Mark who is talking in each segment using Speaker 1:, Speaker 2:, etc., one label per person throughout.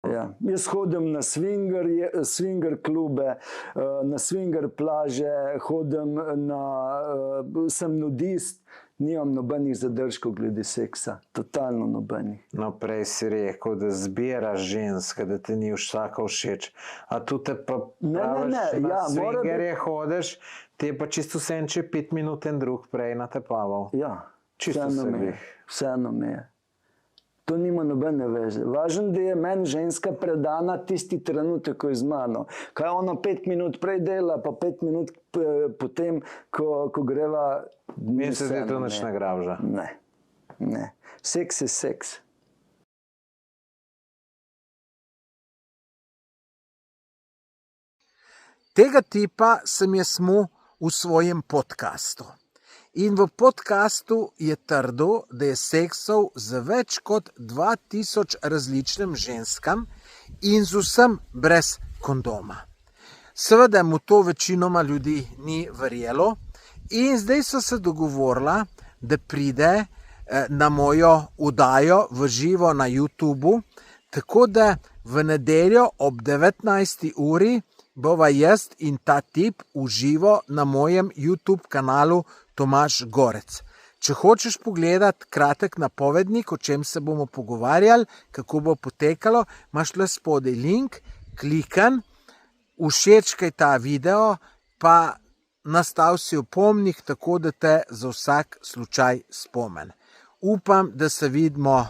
Speaker 1: Ja. Jaz hodim na swinger klube, na swinger plaže, sem nudist, nimam nobenih zadržkov glede seksa, totalno nobenih.
Speaker 2: No, prej si rekel, da zbiraš ženske, da ti ni vsaka všeč. A tu te pa praviš, na swingerje hodeš, ti je pa čisto vse, če 5 minut en drug prej natepaval.
Speaker 1: Ja,
Speaker 2: Čisto
Speaker 1: vseeno me je. To nima nobene veze. Važno, da je meni ženska predana tisti trenutek, ko je z mano. Kaj ona 5 minut prej dela, pa 5 minut potem, ko greva...
Speaker 2: Meni se zdi to nič ne gravža.
Speaker 1: Ne. Seks je seks.
Speaker 3: Tega tipa sem jaz mu v svojem podcastu. In v podcastu je trdil, da je seksal z več kot 2000 različnim ženskam in z vsem brez kondoma. Seveda mu to večinoma ljudi ni verjelo in zdaj so se dogovorila, da pride na mojo oddajo v živo na YouTubu, tako da v nedeljo ob 19. uri bova jaz in ta tip v živo na mojem YouTube kanalu Tomaž Gorec. Če hočeš pogledati kratek napovednik, o čem se bomo pogovarjali, kako bo potekalo, imaš le spodaj link, klikan, všečkaj ta video, pa nastav si opomnik, tako da te za vsak slučaj spomen. Upam, da se vidimo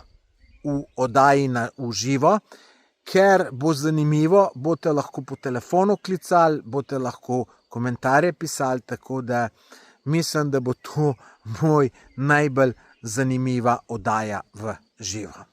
Speaker 3: v oddaji v živo, ker bo zanimivo, boste lahko po telefonu klicali, boste lahko komentarje pisali, tako da mislim, da bo to moj najbolj zanimiva oddaja v živo.